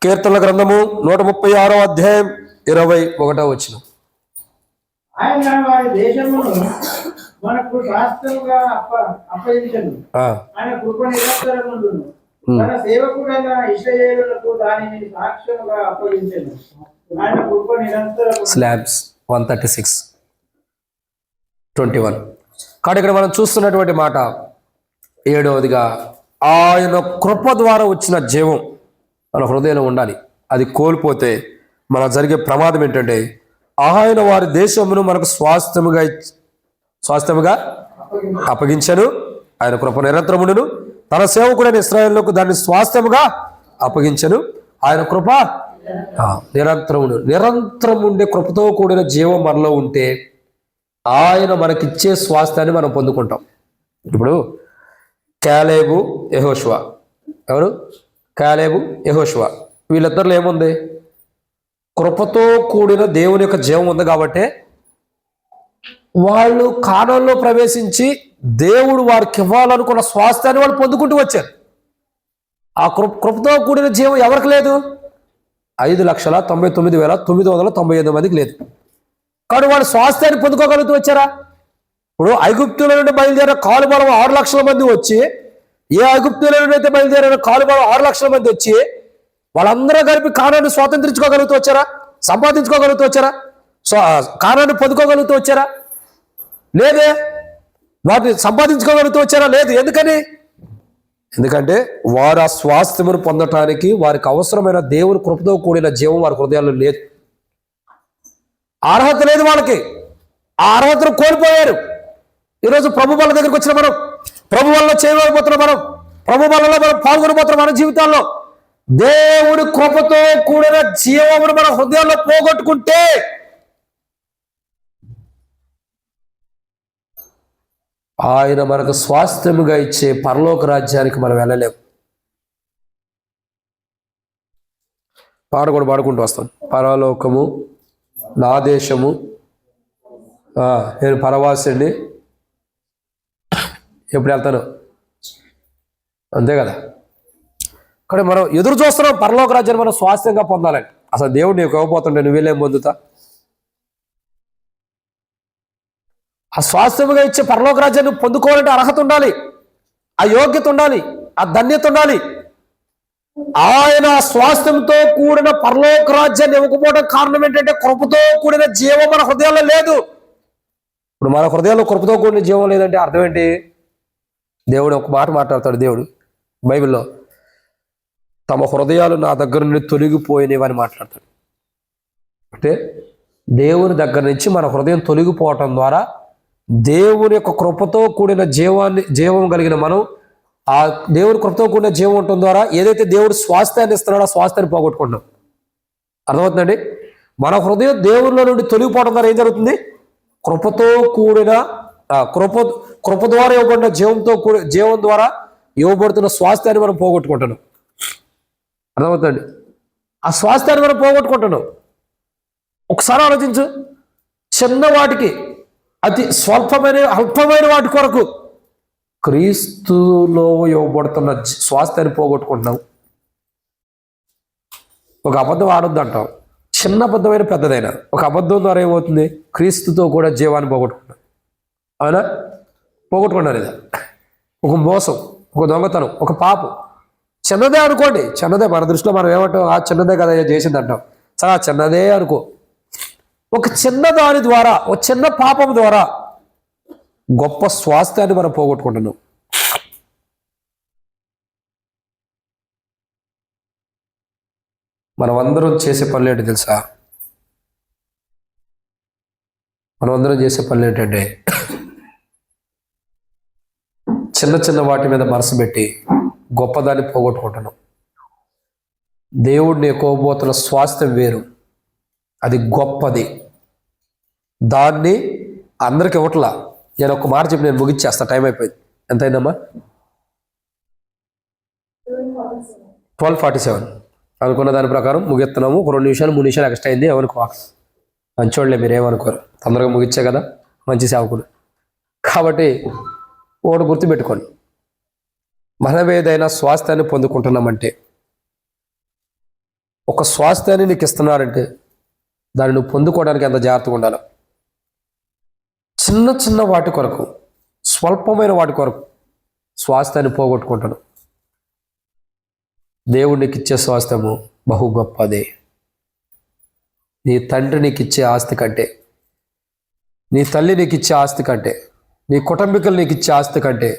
Speaker 1: కీర్తనల గ్రంథము 136 అధ్యాయం 21 వచనం.
Speaker 2: ఆయన వారి దేశమును మనకు శాస్త్రముగా అప్పగించను. ఆయన కృప నిరంతరముండును. తన సేవకుడైన ఇశ్రాయేలులకు దానిని సాక్ష్యముగా అప్పగించెను. ఆయన కృప నిరంతరము. స్లాబ్స్
Speaker 1: 136:21. కాబట్టి ఇక్కడ మనం చూస్తున్నటువంటి మాట 7వదిగా, ఆయన కృప ద్వారా వచ్చిన జీవం మన హృదయంలో ఉండాలి. అది కోల్పోతే మన జరిగే ప్రమాదం ఏంటంటే, ఆయన వారి దేశమును మనకు స్వాస్థ్యముగా అప్పగించను, ఆయన కృప నిరంతరముండును, తన సేవకుడైన ఇశ్రాయేలుకు దాన్ని స్వాస్థ్యముగా అప్పగించను, ఆయన కృప నిరంతరం ఉండే కృపతో కూడిన జీవం మనలో ఉంటే ఆయన మనకిచ్చే స్వాస్థ్యాన్ని మనం పొందుకుంటాం. ఇప్పుడు కాలేబు, యెహోషువ, ఎవరు? కాలేబు, యెహోషువ, వీళ్ళిద్దరిలో ఏముంది? కృపతో కూడిన దేవుని యొక్క జీవం ఉంది కాబట్టి వాళ్ళు కానానులో ప్రవేశించి దేవుడు వారికి ఇవ్వాలనుకున్న స్వాస్థ్యాన్ని వాళ్ళు పొందుకుంటూ వచ్చారు. ఆ కృపతో కూడిన జీవం ఎవరికి లేదు? 5,99,999 మందికి లేదు. కానీ వాళ్ళు స్వాస్థ్యాన్ని పొందుకోగలుగుతూ వచ్చారా? ఇప్పుడు ఐగుప్తుల నుండి బయలుదేరిన కాలుబలం 6 లక్షల మంది వచ్చి, ఏ ఐగుప్తుల నుండి అయితే బయలుదేరిన కాలుబలం 6 లక్షల మంది వచ్చి వాళ్ళందరూ కలిపి కానాన్ని స్వాతంత్రించుకోగలుగుతూ వచ్చారా? సంపాదించుకోగలుగుతూ వచ్చారా? కానాన్ని పొందుకోగలుగుతూ వచ్చారా? లేదే. వాటిని సంపాదించుకోగలుగుతూ వచ్చారా? లేదు. ఎందుకంటే వారు ఆ స్వాస్థ్యమును పొందటానికి వారికి అవసరమైన దేవుని కృపతో కూడిన జీవం వారి హృదయాల్లో లేదు. అర్హత లేదు వాళ్ళకి. ఆ అర్హతను కోల్పోయారు. ఈరోజు ప్రభు వాళ్ళ దగ్గరికి వచ్చిన మనం, ప్రభు వల్ల చేయబోతున్నాం, మనం ప్రభు వల్ల మనం పాల్గొనబోతున్నాం. మన జీవితాల్లో దేవుడి కృపతో కూడిన జీవమును మన హృదయాల్లో పోగొట్టుకుంటే ఆయన మనకు స్వాస్థ్యముగా ఇచ్చే పరలోక రాజ్యానికి మనం వెళ్ళలేము. పాడుకుంటూ వస్తాం. పరలోకము నా దేశము, నేను పరవాసిని, ఎప్పుడు వెళ్తాను, అంతే కదా. కానీ మనం ఎదురు చూస్తున్నాం పరలోక రాజ్యాన్ని మనం స్వాస్థ్యంగా పొందాలని. అసలు దేవుడు నీకు ఇవ్వబోతుంటే నువ్వేలేం పొందుతా? ఆ స్వాస్థ్యముగా ఇచ్చే పరలోక రాజ్యాన్ని పొందుకోవాలంటే అర్హత ఉండాలి, ఆ యోగ్యత ఉండాలి, ఆ ధన్యత ఉండాలి. ఆయన స్వాస్థ్యంతో కూడిన పరలోక రాజ్యాన్ని ఇవ్వకపోవడం కారణం ఏంటంటే కృపతో కూడిన జీవం మన హృదయాల్లో లేదు. ఇప్పుడు మన హృదయాల్లో కృపతో కూడిన జీవం లేదంటే అర్థం ఏంటి? దేవుడు ఒక మాట మాట్లాడతాడు దేవుడు బైబిల్లో, తమ హృదయాలు నా దగ్గర నుండి తొలగిపోయినవి అని మాట్లాడతాడు. అంటే దేవుని దగ్గర నుంచి మన హృదయం తొలగిపోవటం ద్వారా దేవుని యొక్క కృపతో కూడిన జీవం కలిగిన మనం, ఆ దేవుని కృపతో కూడిన జీవం ఉండటం ద్వారా ఏదైతే దేవుడు స్వాస్థ్యాన్ని ఇస్తున్నాడో ఆ స్వాస్థ్యాన్ని పోగొట్టుకుంటాం. అర్థమవుతుందండి? మన హృదయం దేవుళ్ళ నుండి తొలగిపోవడం ద్వారా ఏం జరుగుతుంది? కృపతో కూడిన కృప ద్వారా ఇవ్వబడిన జీవం ద్వారా ఇవ్వబడుతున్న స్వాస్థ్యాన్ని మనం పోగొట్టుకుంటున్నాం. అర్థమవుతుందండి? ఆ స్వాస్థ్యాన్ని మనం పోగొట్టుకుంటున్నాం. ఒకసారి ఆలోచించు. చిన్న వాటికి, అతి అల్పమైన వాటి కొరకు క్రీస్తులో ఇవ్వబడుతున్న స్వాస్థ్యాన్ని పోగొట్టుకుంటున్నాం. ఒక అబద్ధం ఆడొద్దు అంటాం. చిన్న అబద్ధమైన పెద్దదైనా ఒక అబద్ధం ద్వారా ఏమవుతుంది? క్రీస్తుతో కూడా జీవాన్ని పోగొట్టుకుంటాం. అవునా? పోగొట్టుకున్నారు. ఇదా ఒక మోసం, ఒక దొంగతనం, ఒక పాపం. చిన్నదే అనుకోండి, చిన్నదే. మన దృష్టిలో మనం ఏమంటాం? ఆ చిన్నదే కదా చేసింది అంటాం. చాలా చిన్నదే అనుకో. ఒక చిన్న దాని ద్వారా, ఒక చిన్న పాపం ద్వారా గొప్ప స్వాస్థ్యాన్ని మనం పోగొట్టుకుంటున్నాం. మనం అందరం చేసే పనులు ఏంటి తెలుసా? మనం అందరం చేసే పనులు ఏంటంటే చిన్న చిన్న వాటి మీద మనసు పెట్టి గొప్పదాన్ని పోగొట్టుకుంటున్నాం. దేవుడిని ఎక్కువబోతున్న స్వాస్థ్యం వేరు, అది గొప్పది. దాన్ని అందరికి ఇవ్వట్లా. నేను ఒక మాట చెప్పి నేను ముగిచ్చేస్తా, టైం అయిపోయింది. ఎంతైందమ్మా? 12:47 అనుకున్న దాని ప్రకారం ముగిస్తున్నాము. ఒక 2 నిమిషాలు 3 నిమిషాలు ఎక్స్ట్రా అయింది. ఎవరికి మంచోళ్ళే, మీరేమనుకోరు. తొందరగా ముగిచ్చే కదా, మంచి సేవకుడు కాబట్టి ఒకటి గుర్తుపెట్టుకోండి. మనం ఏదైనా స్వాస్థ్యాన్ని పొందుకుంటున్నామంటే, ఒక స్వాస్థ్యాన్ని నీకు ఇస్తున్నారంటే దాన్ని నువ్వు పొందుకోవడానికి ఎంత జాగ్రత్తగా ఉండాలి. చిన్న చిన్న వాటి కొరకు, స్వల్పమైన వాటి కొరకు స్వాస్థ్యాన్ని పోగొట్టుకుంటాను. దేవుడు నీకు ఇచ్చే స్వాస్థ్యము బహు గొప్పదే. నీ తండ్రి నీకు ఇచ్చే ఆస్తి కంటే, నీ తల్లి నీకు ఇచ్చే ఆస్తి కంటే, నీ కుటుంబీకులు నీకు ఇచ్చే ఆస్తి కంటే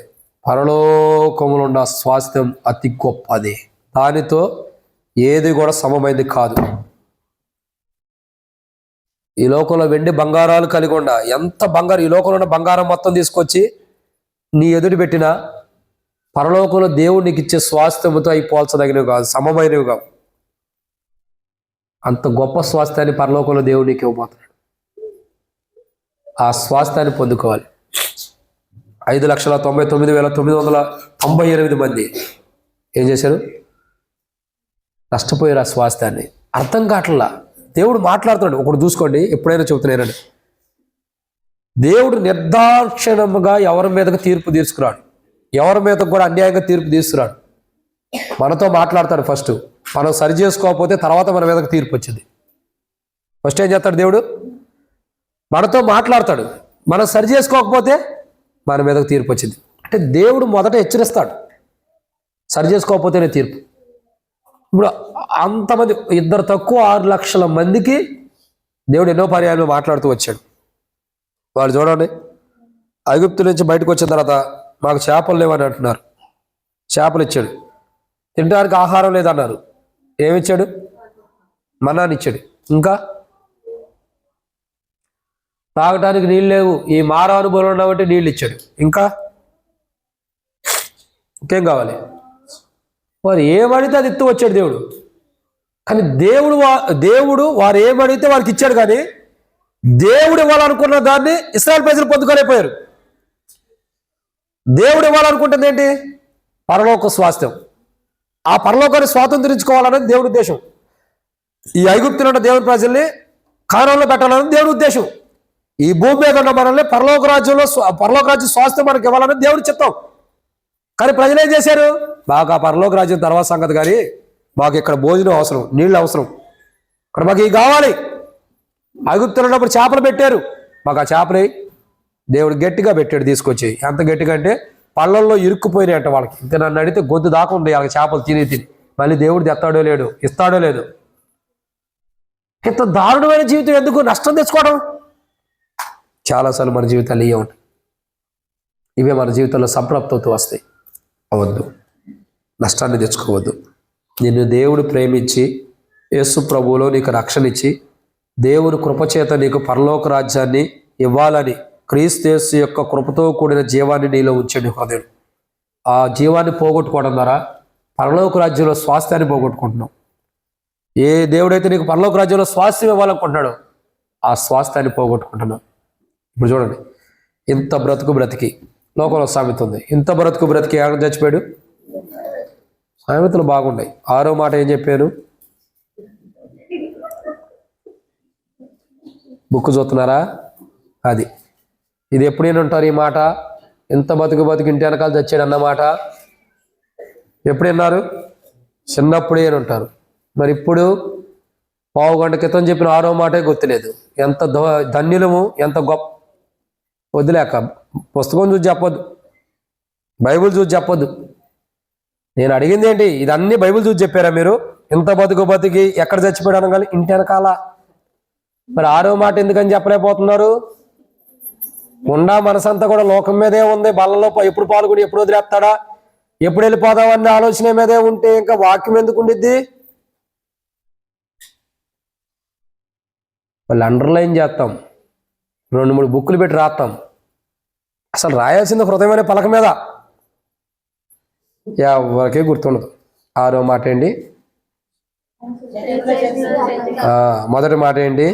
Speaker 1: పరలోకములో ఉన్న స్వాస్థ్యం అతి గొప్పది. దానితో ఏది కూడా సమమైంది కాదు. ఈ లోకంలో వెండి బంగారాలు కలిగి ఉండ, ఎంత బంగారం, ఈ లోకంలో ఉన్న బంగారం మొత్తం తీసుకొచ్చి నీ ఎదుటి పెట్టినా పరలోకంలో దేవుడు నీకు ఇచ్చే స్వాస్థ్యముతో అవి పోల్చదగినవి కాదు, సమమైనవి కావు. అంత గొప్ప స్వాస్థ్యాన్ని పరలోకంలో దేవుడు నీకు ఇవ్వబోతున్నాడు. ఆ స్వాస్థ్యాన్ని పొందుకోవాలి. 5,99,998 మంది ఏం చేశారు? నష్టపోయారు ఆ స్వాస్థ్యాన్ని. అర్థం కావట్లా. దేవుడు మాట్లాడుతున్నాడు. ఒకటి చూసుకోండి, ఎప్పుడైనా చెబుతున్నానండి, దేవుడు నిర్దాక్షిణముగా ఎవరి మీదకి తీర్పు తీర్చుకున్నాడు, ఎవరి మీద కూడా అన్యాయంగా తీర్పు తీస్తున్నాడు. మనతో మాట్లాడతాడు. ఫస్ట్ మనం సరి చేసుకోకపోతే తర్వాత మన మీదకి తీర్పు వచ్చింది. ఫస్ట్ ఏం చేస్తాడు దేవుడు? మనతో మాట్లాడతాడు. మనం సరి చేసుకోకపోతే మన మీదకి తీర్పు వచ్చింది. అంటే దేవుడు మొదట హెచ్చరిస్తాడు, సరి చేసుకోకపోతేనే తీర్పు. ఇప్పుడు అంతమంది, 2 తక్కువ 6 లక్షల మందికి దేవుడు ఎన్నో పర్యాయాలు మాట్లాడుతూ వచ్చాడు. వాళ్ళు చూడండి, ఐగుప్తు నుంచి బయటకు వచ్చిన తర్వాత మాకు చేపలు లేవని అంటున్నారు. చేపలు ఇచ్చాడు. తినడానికి ఆహారం లేదన్నారు. ఏమిచ్చాడు? మన్నాని ఇచ్చాడు. ఇంకా తాగటానికి నీళ్ళు లేవు, ఈ మారా అనుభవం ఉండబట్టి నీళ్ళు ఇచ్చాడు. ఇంకేం కావాలి? వారు ఏమడితే అది ఇత్తు వచ్చాడు దేవుడు. కానీ దేవుడు వారు ఏమడిగితే వారికి ఇచ్చాడు. కానీ దేవుడు ఇవ్వాలనుకున్న దాన్ని ఇశ్రాయేలు ప్రజలు పొందుకోలేకపోయారు. దేవుడు ఇవ్వాలనుకుంటుంది ఏంటి? పరలోక స్వాస్థ్యం. ఆ పరలోకాన్ని స్వాతంత్రించుకోవాలనేది దేవుడి ఉద్దేశం. ఈ ఐగుప్తులో ఉన్న దేవుని ప్రజల్ని కానంలో పెట్టాలనేది దేవుడి ఉద్దేశం. ఈ భూమి మీద ఉన్న మనల్ని పరలోక రాజ్య స్వాస్థ్యం మనకి ఇవ్వాలనేది దేవుడి చిత్తం. కానీ ప్రజలు ఏం చేశారు? మాకు ఆ పరలోక రాజ్యం తర్వాత సంగతి, కానీ మాకు ఇక్కడ భోజనం అవసరం, నీళ్ళు అవసరం, ఇక్కడ మాకు ఇవి కావాలి. ఐగుప్తులో ఉన్నప్పుడు చేపలు పెట్టారు, మాకు ఆ చేపలు దేవుడు గట్టిగా పెట్టాడు తీసుకొచ్చి. ఎంత గట్టిగా అంటే పళ్ళల్లో ఇరుక్కుపోయినాయంట వాళ్ళకి. ఇంకా నన్ను అడిగితే గొంతు దాకా ఉండే వాళ్ళకి చేపలు తిని మళ్ళీ దేవుడు తెస్తాడో లేడు, ఇస్తాడో లేదు. ఇంత దారుణమైన జీవితం ఎందుకు? నష్టం తెచ్చుకోవడం. చాలాసార్లు మన జీవితాలు ఇవే ఉంటాయి. ఇవే మన జీవితంలో సంప్రాప్తతో వస్తాయి. అవద్దు, నష్టాన్ని తెచ్చుకోవద్దు. నిన్ను దేవుడు ప్రేమించి యేసు ప్రభువులో నీకు రక్షణ ఇచ్చి దేవుని కృపచేత నీకు పరలోక రాజ్యాన్ని ఇవ్వాలని క్రీస్తు యేసు యొక్క కృపతో కూడిన జీవాన్ని నీలో ఉంచండి హృదయం. ఆ జీవాన్ని పోగొట్టుకోవడం ద్వారా పరలోక రాజ్యంలో స్వాస్థ్యాన్ని పోగొట్టుకుంటున్నావు. ఏ దేవుడైతే నీకు పరలోక రాజ్యంలో స్వాస్థ్యం ఇవ్వాలనుకుంటున్నాడో ఆ స్వాస్థ్యాన్ని పోగొట్టుకుంటున్నావు. ఇప్పుడు చూడండి, ఇంత బ్రతికి లోకంలో సామెత ఉంది. ఇంత బ్రతికి ఎవరు చచ్చిపోయాడు? సామెతలు బాగున్నాయి. 6వ మాట ఏం చెప్పాను? బుక్ చూస్తున్నారా? ఇది ఎప్పుడైనా ఉంటారు ఈ మాట. ఎంత బతుకు ఇంటి వెనకాల చచ్చాడు అన్నమాట ఎప్పుడు విన్నారు? చిన్నప్పుడే ఉంటారు. మరి ఇప్పుడు పావు గంట క్రితం చెప్పిన 6వ మాటే గుర్తులేదు. ఎంత ధన్యులము, ఎంత గొప్ప. వదిలేక పుస్తకం చూసి చెప్పొద్దు, బైబిల్ చూసి చెప్పొద్దు. నేను అడిగింది ఏంటి? ఇదన్నీ బైబిల్ చూసి చెప్పారా మీరు? ఇంత బతికి ఎక్కడ చచ్చిపోయాను కానీ ఇంటి వెనకాల. మరి 6వ మాట ఎందుకని చెప్పలేకపోతున్నారు? ఉండా మనసంతా కూడా లోకం మీదే ఉంది. బల్లలో ఎప్పుడు పాల్గొని ఎప్పుడు వదిలేస్తాడా, ఎప్పుడు వెళ్ళిపోదామన్న ఆలోచన మీదే ఉంటే ఇంకా వాక్యం ఎందుకు ఉండిద్ది? మళ్ళీ అండర్లైన్ చేస్తాం, 2-3 బుక్కులు పెట్టి రాస్తాం. అసలు రాయాల్సింది హృదయమైన పలక మీద. ఎవరికే గుర్తుండదు. 6వ మాట ఏంటి? మొదటి మాట ఏంటి?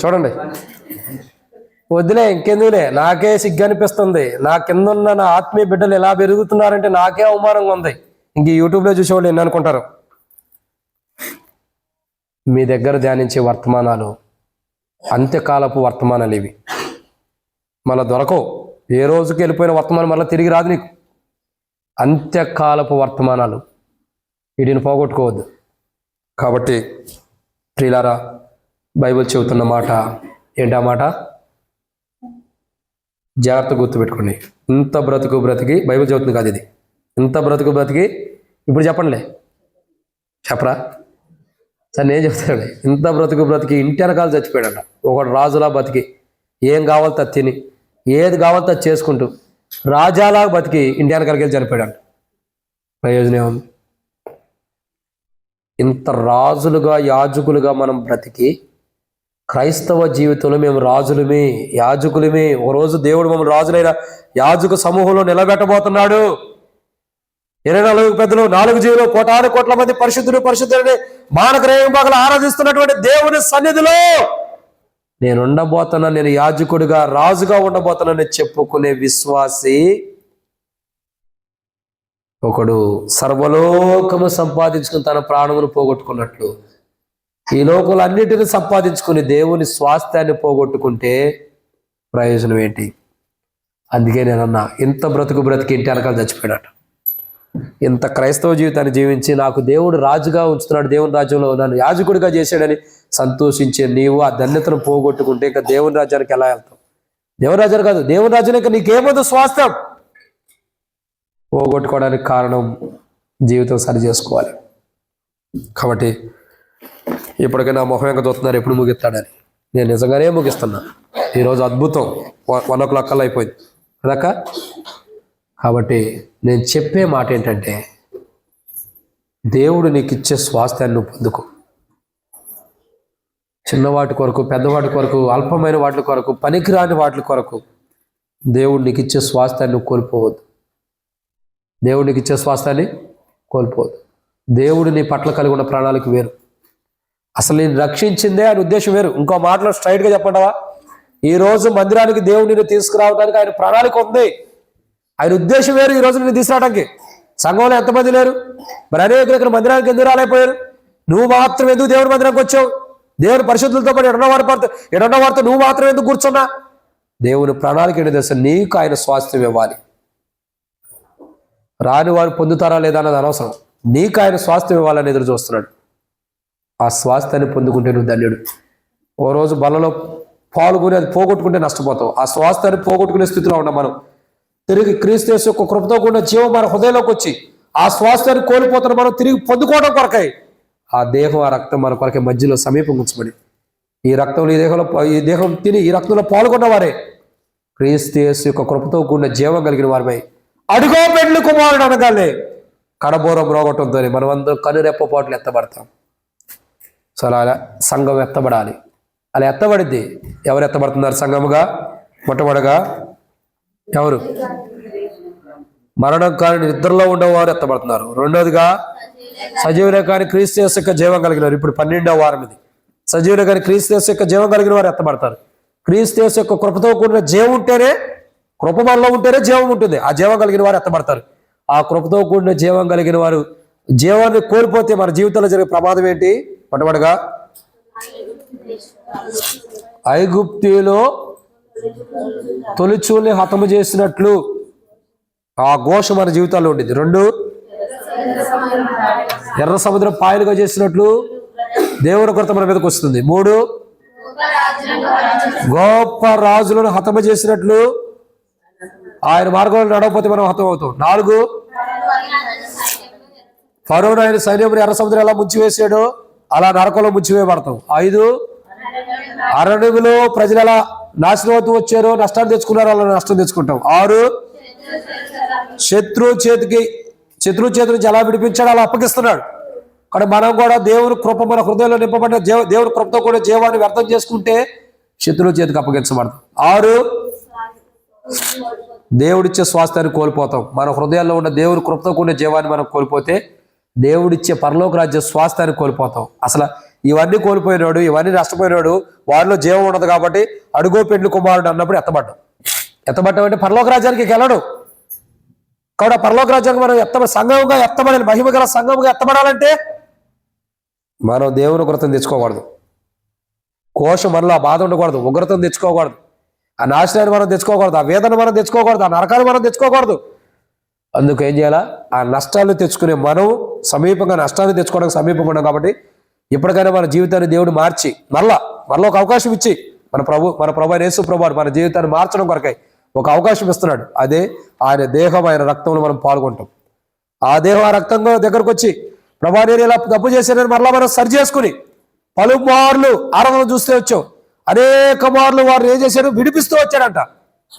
Speaker 1: చూడండి. వద్దులే, ఇంకెందుకులే, నాకే సిగ్గు అనిపిస్తుంది. నా కింద ఉన్న నా ఆత్మీయ బిడ్డలు ఎలా పెరుగుతున్నారంటే నాకే అవమానంగా ఉంది. ఇంక యూట్యూబ్లో చూసేవాళ్ళు ఎన్ని అనుకుంటారు. మీ దగ్గర ధ్యానించే వర్తమానాలు అంత్యకాలపు వర్తమానాలు ఇవి. మళ్ళీ దొరకవు. ఏ రోజుకి వెళ్ళిపోయిన వర్తమానం మళ్ళీ తిరిగి రాదు నీకు. అంత్యకాలపు వర్తమానాలు, వీటిని పోగొట్టుకోవద్దు. కాబట్టి ప్రియులారా, బైబిల్ చెబుతున్న మాట ఏంటా మాట? జాగ్రత్త గుర్తుపెట్టుకోండి. ఇంత బ్రతుకు బ్రతికి, బైబిల్ చెబుతుంది కాదు ఇది, ఇంత బ్రతుకు బ్రతికి, ఇప్పుడు చెప్పండిలే, చెప్పరా సార్? నేను చెప్తాను. ఇంత బ్రతుకు బ్రతికి ఇంటి వెనకాల చచ్చిపోయాడంట. ఒకడు రాజులా బతికి, ఏం కావాలో అది తిని, ఏది కావాలో అది చేసుకుంటూ రాజాలా బతికి ఇంటి వెనకాలకి వెళ్ళి చనిపోయాడంట. ప్రయోజనం ఏముంది? ఇంత రాజులుగా, యాజకులుగా మనం బ్రతికి, క్రైస్తవ జీవితంలో మేము రాజులమే, యాజకులమే. ఒకరోజు దేవుడు మమ్మల్ని రాజులైన యాజక సమూహంలో నిలబెట్టబోతున్నాడు. 24 పెద్దలు, 4 జీవులు, కోట్ల మంది పరిశుద్ధుని మానగ్రహం పగల ఆరాధిస్తున్నటువంటి దేవుని సన్నిధిలో నేను ఉండబోతున్నా, నేను యాజకుడిగా, రాజుగా ఉండబోతున్నానని చెప్పుకునే విశ్వాసి ఒకడు సర్వలోకము సంపాదించుకుని తన ప్రాణమును పోగొట్టుకున్నట్లు ఈ లోకాలన్నిటిని సంపాదించుకుని దేవుని స్వాస్థ్యాన్ని పోగొట్టుకుంటే ప్రయోజనం ఏంటి? అందుకే నేనన్నా, ఇంత బ్రతుకు బ్రతికి ఇంటి వెనకాల చచ్చిపోయాడట. ఇంత క్రైస్తవ జీవితాన్ని జీవించి నాకు దేవుడు రాజుగా ఉంచుతున్నాడు, దేవుని రాజ్యంలో నన్ను యాజకుడిగా చేశాడని సంతోషించే నీవు ఆ ధన్యతను పోగొట్టుకుంటే ఇంకా దేవుని రాజ్యానికి ఎలా వెళ్తావు? దేవుని రాజ్యానికి కాదు, దేవుని రాజ్యానికి ఇంకా నీకేమవుతుంది? స్వాస్థ్యం పోగొట్టుకోవడానికి కారణం జీవితం సరి చేసుకోవాలి. కాబట్టి ఇప్పటికైనా మొహం ఇంకా చూస్తున్నారు ఎప్పుడు ముగిస్తాడని. నేను నిజంగానే ముగిస్తున్నా. ఈరోజు అద్భుతం, 1 o'clock కల్లా అయిపోయింది కదక్క. కాబట్టి నేను చెప్పే మాట ఏంటంటే, దేవుడు నీకు ఇచ్చే స్వాస్థ్యాన్ని నువ్వు పొందుకో. చిన్నవాటి కొరకు, పెద్దవాటి కొరకు, అల్పమైన వాటి కొరకు, పనికిరాని వాటి కొరకు దేవుడు నీకు ఇచ్చే స్వాస్థ్యాన్ని నువ్వు కోల్పోవద్దు. దేవుడు నీకు ఇచ్చే స్వాస్థ్యాన్ని కోల్పోవద్దు. దేవుడు నీ పట్ల కలిగి ఉన్న ప్రణాళిక వేరు. అసలు నేను రక్షించిందే ఆయన ఉద్దేశం వేరు. ఇంకో మాటలో స్ట్రైట్గా చెప్పంటావా? ఈరోజు మందిరానికి దేవుడు నిన్ను తీసుకురావడానికి ఆయన ప్రణాళిక ఉంది. ఆయన ఉద్దేశం వేరు. ఈరోజు నిన్ను తీసుకురావడానికి సంఘంలో ఎంతమంది లేరు? మరి అనేకులు ఇక్కడ మందిరానికి ఎందుకు రాలేకపోయారు? నువ్వు మాత్రం ఎందుకు దేవుడి మందిరానికి వచ్చావు? దేవుని పరిశుద్ధులతో పాటు ఎడన్న వారితో నువ్వు మాత్రం ఎందుకు కూర్చున్నా? దేవుని ప్రణాళిక ఏంటి తెలుసా? నీకు ఆయన స్వాస్థ్యం ఇవ్వాలి. రాని వారు పొందుతారా లేదా అన్నది అనవసరం. నీకు ఆయన స్వాస్థ్యం ఇవ్వాలని ఎదురు చూస్తున్నాడు. ఆ స్వాస్థ్యాన్ని పొందుకుంటే నువ్వు ధన్యుడు. ఓ రోజు బలలో పాల్గొని అది పోగొట్టుకుంటే నష్టపోతావు. ఆ స్వాస్థ్యాన్ని పోగొట్టుకునే స్థితిలో ఉన్నాం మనం. తిరిగి క్రీస్తు యేసు యొక్క కృపతో కూడిన జీవం మన హృదయంలోకి వచ్చి ఆ స్వాస్థ్యాన్ని కోల్పోతున్న మనం తిరిగి పొందుకోవడం కొరకై ఆ దేహం, ఆ రక్తం మన కొరకే మధ్యలో సమీపం ఉంచబడి ఈ రక్తంలో, ఈ దేహం తిని ఈ రక్తంలో పాల్గొన్న వారే క్రీస్తు యేసు యొక్క కృపతో కూడిన జీవం కలిగిన వారిపై అడుగో పెండ్లి కుమారుడు అనగానే కడబోరం రోగటంతో మనం అందరం కనురెప్పపాట్లు ఎత్తబడతాం. సో అలా సంఘం ఎత్తబడాలి. అలా ఎత్తబడిద్ది. ఎవరు ఎత్తబడుతున్నారు సంఘముగా? మొట్టమొదటిగా ఎవరు? మరణం కాని నిద్రలో ఉండేవారు ఎత్తబడుతున్నారు. రెండోదిగా సజీవులే కాని క్రీస్తు యేసు యొక్క జీవం కలిగిన వారు. ఇప్పుడు 12వ వారం ఇది. సజీవులే కాని క్రీస్తు యేసు యొక్క జీవం కలిగిన వారు ఎత్తబడతారు. క్రీస్తు యేసు యొక్క కృపతో కూడిన జీవం ఉంటేనే, కృప మనలో ఉంటేనే జీవం ఉంటుంది. ఆ జీవం కలిగిన వారు ఎత్తబడతారు. ఆ కృపతో కూడిన జీవం కలిగిన వారు జీవాన్ని కోల్పోతే మన జీవితంలో జరిగే ప్రమాదం ఏంటి? మొట్టమొదటిగా ఐగుప్తులో తొలిచూల్ని హతము చేసినట్లు ఆ ఘోష మన జీవితాల్లో ఉండేది. 2, ఎర్ర సముద్రం పాయలుగా చేసినట్లు దేవుని కొరత మన మీదకి వస్తుంది. 3, గొప్ప రాజులను హతము చేసినట్లు ఆయన మార్గంలో నడవకపోతే మనం హతం అవుతాం. 4, ఫరోను ఆయన సైన్యం ఎర్ర సముద్రం ఎలా ముంచివేసాడో అలా నరకంలో ముంచివేయబడతాం. 5, అరణ్యంలో ప్రజలు ఎలా నాశనం అవుతూ వచ్చారో, నష్టాన్ని తెచ్చుకున్నారో అలా నష్టం తెచ్చుకుంటాం. 6, శత్రువు చేతి నుంచి ఎలా విడిపించాడో అలా అప్పగిస్తున్నాడు. కానీ మనం కూడా దేవుని కృప మన హృదయంలో నింపబడిన దేవుని కృపతో కూడా జీవాన్ని వ్యర్థం చేసుకుంటే శత్రువుల చేతికి అప్పగించబడతాం. 6 దేవుడిచ్చే స్వాస్థ్యాన్ని కోల్పోతాం. మన హృదయాల్లో ఉన్న దేవుని కృపతో కూడిన జీవాన్ని మనం కోల్పోతే దేవుడిచ్చే పరలోక రాజ్య స్వాస్థ్యాన్ని కోల్పోతాం. అసలు ఇవన్నీ కోల్పోయినాడు, ఇవన్నీ నష్టపోయినాడు, వారిలో జీవం ఉండదు కాబట్టి అడుగో పెండ్లి కుమారుడు అన్నప్పుడు ఎత్తబడ్డం అంటే పరలోక రాజ్యానికి వెళ్ళడు. కాబట్టి ఆ పరలోక రాజ్యానికి మనం సంఘంగా ఎత్తబడాలి. మహిమ గల సంఘంగా ఎత్తబడాలంటే మనం దేవుని ఉగ్రతను తెచ్చుకోకూడదు. కోశం మనలో ఆ బాధ ఉండకూడదు, ఉగ్రతను తెచ్చుకోకూడదు, ఆ నాశనాన్ని మనం తెచ్చుకోకూడదు, ఆ వేదన మనం తెచ్చుకోకూడదు, ఆ నరకాన్ని మనం తెచ్చుకోకూడదు. అందుకు ఏం చేయాలా? ఆ నష్టాలు తెచ్చుకునే మనం సమీపంగా నష్టాన్ని తెచ్చుకోవడానికి సమీపంగా ఉన్నాం. కాబట్టి ఇప్పటికైనా మన జీవితాన్ని దేవుడు మార్చి మరలా ఒక అవకాశం ఇచ్చి మన ప్రభు యేసు ప్రభువు మన జీవితాన్ని మార్చడం కొరకై ఒక అవకాశం ఇస్తున్నాడు. అదే ఆయన దేహం, ఆయన రక్తంలో మనం పాల్గొంటాం. ఆ దేహం ఆ రక్తంగా దగ్గరకు వచ్చి ప్రభా నేను ఇలా తప్పు చేశానని మరలా మనం సరి చేసుకుని పలుమార్లు ఆరాధన చూస్తే వచ్చాం, అనేక మార్లు వారు ఏం చేశారు? విడిపిస్తూ వచ్చాడంట.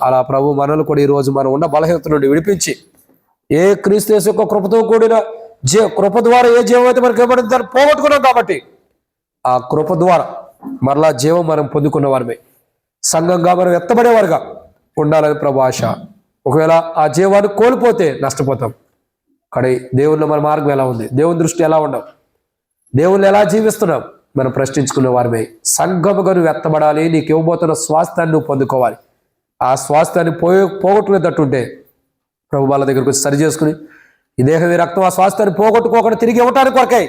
Speaker 1: అలా ప్రభు మనల్ని కూడా ఈరోజు మనం ఉన్న బలహీనత నుండి విడిపించి ఏ క్రీస్తు యేసు యొక్క కృపతో కూడిన కృప ద్వారా ఏ జీవం అయితే మనకి ఇవ్వబడింది దాన్ని పోగొట్టుకున్నాం. కాబట్టి ఆ కృప ద్వారా మరలా జీవం మనం పొందుకున్న వారమే, సంఘంగా మనం ఎత్తబడేవారుగా ఉండాలని ప్రభు ఆశ. ఒకవేళ ఆ జీవాన్ని కోల్పోతే నష్టపోతాం. కానీ దేవుళ్ళో మన మార్గం ఎలా ఉంది, దేవుని దృష్టి ఎలా ఉండవు, దేవుళ్ళు ఎలా జీవిస్తున్నాం మనం ప్రశ్నించుకునే వారమే. సంఘముగా నువ్వు ఎత్తబడాలి, నీకు ఇవ్వబోతున్న స్వాస్థ్యాన్ని నువ్వు పొందుకోవాలి. ఆ స్వాస్థ్యాన్ని పోగొట్టుకునేటట్టుంటే ప్రభు వాళ్ళ దగ్గరకు వచ్చి సరి చేసుకుని ఈ దేహం ఈ రక్తం ఆ స్వాస్థ్యాన్ని పోగొట్టుకోకుండా తిరిగి ఇవ్వటానికి కొరకై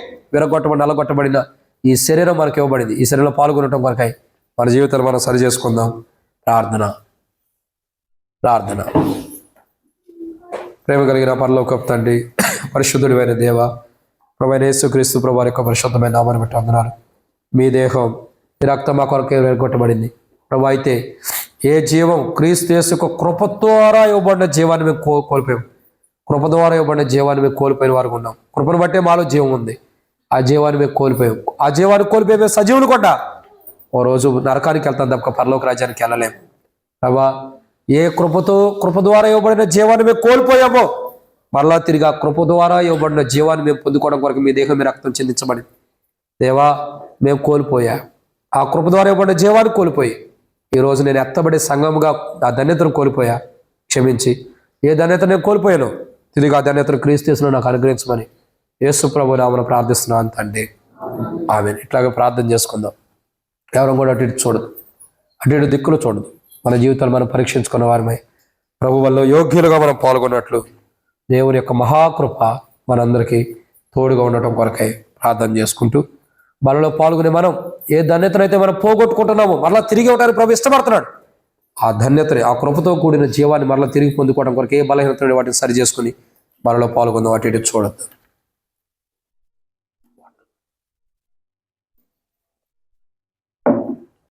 Speaker 1: నల్లగొట్టబడిన ఈ శరీరం మనకి ఇవ్వబడింది. ఈ శరీరంలో పాల్గొనడం కొరకై మన జీవితాన్ని మనం సరి చేసుకుందాం. ప్రార్థన. ప్రేమ కలిగిన పరలోకపు తండ్రి, పరిశుద్ధుడైన దేవ, ప్రభువైన యేసుక్రీస్తు ప్రభువారి యొక్క పరిశుద్ధమైన నామమును బట్టి వందనాలు. మీ దేహం ఈ రక్తం మా కొరకై కొట్టబడింది ప్రభు. అయితే ఏ జీవం క్రీస్తు యేసు యొక్క కృప ద్వారా ఇవ్వబడిన జీవాన్ని మేము కోల్పోయాం. కృప ద్వారా ఇవ్వబడిన జీవాన్ని మేము కోల్పోయిన వారికి ఉన్నాం. కృపను బట్టే మాలో జీవం ఉంది. ఆ జీవాన్ని మేము కోల్పోయాం. ఆ జీవాన్ని కోల్పోయి మేము సజీవులు కూడా ఓ రోజు నరకానికి వెళ్తాం తప్ప పరలోక రాజ్యానికి వెళ్ళలేము. ప్రభా ఏ కృప ద్వారా ఇవ్వబడిన జీవాన్ని మేము కోల్పోయామో మరలా తిరిగి ఆ కృప ద్వారా ఇవ్వబడిన జీవాన్ని మేము పొందుకోవడం కొరకు మీ దేహం మీ రక్తం చెందించబడింది. దేవా మేము కోల్పోయా, ఆ కృప ద్వారా ఇవ్వబడిన జీవాన్ని కోల్పోయి ఈరోజు నేను ఎత్తబడే సంఘముగా ఆ ధన్యతను కోల్పోయా. క్షమించి ఏ ధన్యత నేను కోల్పోయాను తిరిగి ఆ ధన్యతను క్రీస్తు యేసులో నాకు అనుగ్రహించమని యేసు ప్రభు నామమున ప్రార్థిస్తున్నాను తండ్రి. ఆమేన్. ఇట్లాగే ప్రార్థన చేసుకుందాం. ఎవరు కూడా అటు ఇటు చూడదు, అటు ఇటు దిక్కులు చూడదు. మన జీవితాలు మనం పరీక్షించుకున్న వారమై ప్రభు వల్ల యోగ్యులుగా మనం పాల్గొన్నట్లు దేవుని యొక్క మహాకృప మనందరికీ తోడుగా ఉండటం కొరకై ప్రార్థన చేసుకుంటూ మనలో పాల్గొనే మనం ఏ ధన్యతనైతే మనం పోగొట్టుకుంటున్నామో మరలా తిరిగి ఇవ్వడానికి ప్రభు ఇష్టపడుతున్నాడు. ఆ ధన్యతని, ఆ కృపతో కూడిన జీవాన్ని మరలా తిరిగి పొందుకోవడం కొరకు ఏ బలహీనతని వాటిని సరి చేసుకుని మనలో పాల్గొందాం. అటు ఇటు చూడద్దు.